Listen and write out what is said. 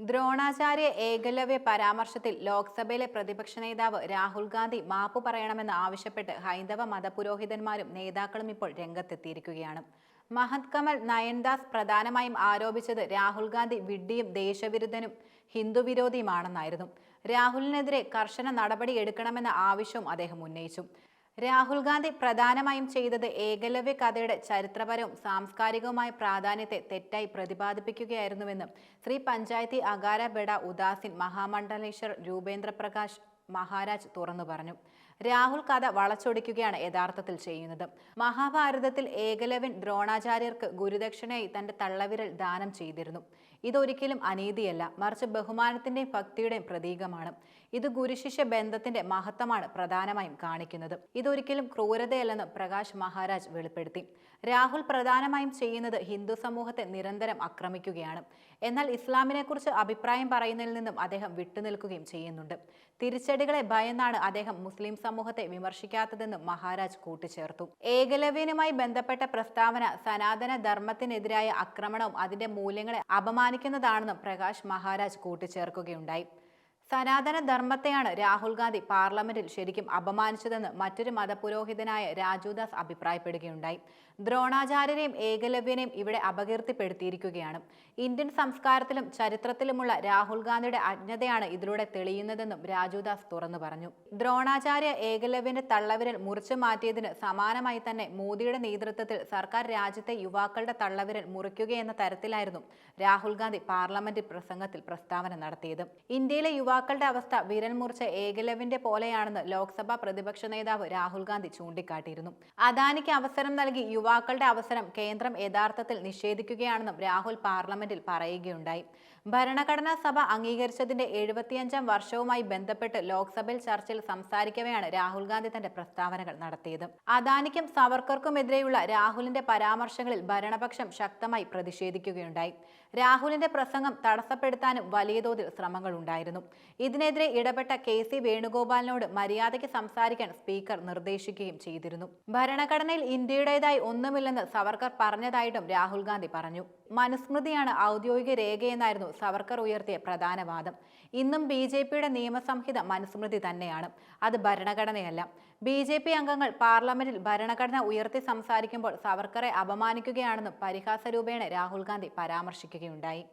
ദ്രോണാചാര്യ ഏകലവ്യ പരാമർശത്തിൽ ലോക്സഭയിലെ പ്രതിപക്ഷ നേതാവ് രാഹുൽ ഗാന്ധി മാപ്പു പറയണമെന്ന് ആവശ്യപ്പെട്ട് ഹൈന്ദവ മതപുരോഹിതന്മാരും നേതാക്കളും ഇപ്പോൾ രംഗത്തെത്തിയിരിക്കുകയാണ്. മഹത് കമൽ നയൻദാസ് പ്രധാനമായും ആരോപിച്ചത് രാഹുൽ ഗാന്ധി വിഡ്ഢിയും ദേശവിരുദ്ധനും ഹിന്ദുവിരോധിയുമാണെന്നായിരുന്നു. രാഹുലിനെതിരെ കർശന നടപടി എടുക്കണമെന്ന ആവശ്യവും അദ്ദേഹം ഉന്നയിച്ചു. രാഹുൽ ഗാന്ധി പ്രധാനമായും ചെയ്തത് ഏകലവ്യ കഥയുടെ ചരിത്രപരവും സാംസ്കാരികവുമായ പ്രാധാന്യത്തെ തെറ്റായി പ്രതിപാദിപ്പിക്കുകയായിരുന്നുവെന്നും ശ്രീ പഞ്ചായത്തി അകാര ബെഡ ഉദാസിൻ മഹാമണ്ഡലേശ്വർ രൂപേന്ദ്ര പ്രകാശ് മഹാരാജ് തുറന്നു പറഞ്ഞു. രാഹുൽ കഥ വളച്ചൊടിക്കുകയാണ് യഥാർത്ഥത്തിൽ ചെയ്യുന്നത്. മഹാഭാരതത്തിൽ ഏകലവ്യൻ ദ്രോണാചാര്യർക്ക് ഗുരുദക്ഷിണയായി തന്റെ തള്ളവിരൽ ദാനം ചെയ്തിരുന്നു. ഇതൊരിക്കലും അനീതിയല്ല, മറിച്ച് ബഹുമാനത്തിന്റെയും ഭക്തിയുടെയും പ്രതീകമാണ്. ഇത് ഗുരുശിഷ്യ ബന്ധത്തിന്റെ മഹത്വമാണ് പ്രധാനമായും കാണിക്കുന്നത്. ഇതൊരിക്കലും ക്രൂരതയല്ലെന്ന് പ്രകാശ് മഹാരാജ് വെളിപ്പെടുത്തി. രാഹുൽ പ്രധാനമായും ചെയ്യുന്നത് ഹിന്ദു സമൂഹത്തെ നിരന്തരം ആക്രമിക്കുകയാണ്. എന്നാൽ ഇസ്ലാമിനെക്കുറിച്ച് അഭിപ്രായം പറയുന്നതിൽ നിന്നും അദ്ദേഹം വിട്ടുനിൽക്കുകയും ചെയ്യുന്നുണ്ട്. തിരിച്ചടികളെ ഭയന്നാണ് അദ്ദേഹം മുസ്ലിം സമൂഹത്തെ വിമർശിക്കാത്തതെന്നും മഹാരാജ് കൂട്ടിച്ചേർത്തു. ഏകലവ്യനുമായി ബന്ധപ്പെട്ട പ്രസ്താവന സനാതന ധർമ്മത്തിനെതിരായ ആക്രമണവും അതിന്റെ മൂല്യങ്ങളെ അപമാനിക്കുന്നതാണെന്നും പ്രകാശ് മഹാരാജ് കൂട്ടിച്ചേർക്കുകയുണ്ടായി. സനാതന ധർമ്മത്തെയാണ് രാഹുൽ ഗാന്ധി പാർലമെന്റിൽ ശരിക്കും അപമാനിച്ചതെന്ന് മറ്റൊരു മതപുരോഹിതനായ രാജുദാസ് അഭിപ്രായപ്പെടുകയുണ്ടായി. ദ്രോണാചാര്യരെയും ഏകലവ്യനെയും ഇവിടെ അപകീർത്തിപ്പെടുത്തിയിരിക്കുകയാണ്. ഇന്ത്യൻ സംസ്കാരത്തിലും ചരിത്രത്തിലുമുള്ള രാഹുൽ ഗാന്ധിയുടെ അജ്ഞതയാണ് ഇതിലൂടെ തെളിയുന്നതെന്നും രാജുദാസ് തുറന്നു പറഞ്ഞു. ദ്രോണാചാര്യ ഏകലവ്യന്റെ തള്ളവിരൽ മുറിച്ചു മാറ്റിയതിന് സമാനമായി തന്നെ മോദിയുടെ നേതൃത്വത്തിൽ സർക്കാർ രാജ്യത്തെ യുവാക്കളുടെ തള്ളവിരൽ മുറിക്കുകയെന്ന തരത്തിലായിരുന്നു രാഹുൽ ഗാന്ധി പാർലമെന്റ് പ്രസംഗത്തിൽ പ്രസ്താവന നടത്തിയത്. ഇന്ത്യയിലെ യുവാക്കളുടെ അവസ്ഥ വിരൽ മുറിച്ച ഏകലവ്യന്റെ പോലെയാണെന്ന് ലോക്സഭാ പ്രതിപക്ഷ നേതാവ് രാഹുൽ ഗാന്ധി ചൂണ്ടിക്കാട്ടിയിരുന്നു. അദാനിക്ക് അവസരം നൽകി യുവാക്കളുടെ അവസരം കേന്ദ്രം യഥാർത്ഥത്തിൽ നിഷേധിക്കുകയാണെന്നും രാഹുൽ പാർലമെന്റിൽ പറയുകയുണ്ടായി. ഭരണഘടനാ സഭ അംഗീകരിച്ചതിന്റെ 75ാം വർഷവുമായി ബന്ധപ്പെട്ട് ലോക്സഭയിൽ ചർച്ചയിൽ സംസാരിക്കവെയാണ് രാഹുൽ ഗാന്ധി തന്റെ പ്രസ്താവനകൾ നടത്തിയത്. അദാനിക്കും സവർക്കർക്കുമെതിരെയുള്ള രാഹുലിന്റെ പരാമർശങ്ങളിൽ ഭരണപക്ഷം ശക്തമായി പ്രതിഷേധിക്കുകയുണ്ടായി. രാഹുലിന്റെ പ്രസംഗം തടസ്സപ്പെടുത്താനും വലിയ തോതിൽ ശ്രമങ്ങൾ ഉണ്ടായിരുന്നു. ഇതിനെതിരെ ഇടപെട്ട KC വേണുഗോപാലിനോട് മര്യാദയ്ക്ക് സംസാരിക്കാൻ സ്പീക്കർ നിർദ്ദേശിക്കുകയും ചെയ്തിരുന്നു. ഭരണഘടനയിൽ ഇന്ത്യയുടേതായി ഒന്നുമില്ലെന്ന് സവർക്കർ പറഞ്ഞതായിട്ടും രാഹുൽ ഗാന്ധി പറഞ്ഞു. മനുസ്മൃതിയാണ് ഔദ്യോഗിക രേഖയെന്നായിരുന്നു സവർക്കർ ഉയർത്തിയ പ്രധാന വാദം. ഇന്നും BJPയുടെ നിയമസംഹിത മനുസ്മൃതി തന്നെയാണ്, അത് ഭരണഘടനയല്ല. BJP അംഗങ്ങൾ പാർലമെന്റിൽ ഭരണഘടന ഉയർത്തി സംസാരിക്കുമ്പോൾ സവർക്കറെ അപമാനിക്കുകയാണെന്നും പരിഹാസരൂപേണ രാഹുൽ ഗാന്ധി പരാമർശിക്കുകയുണ്ടായി.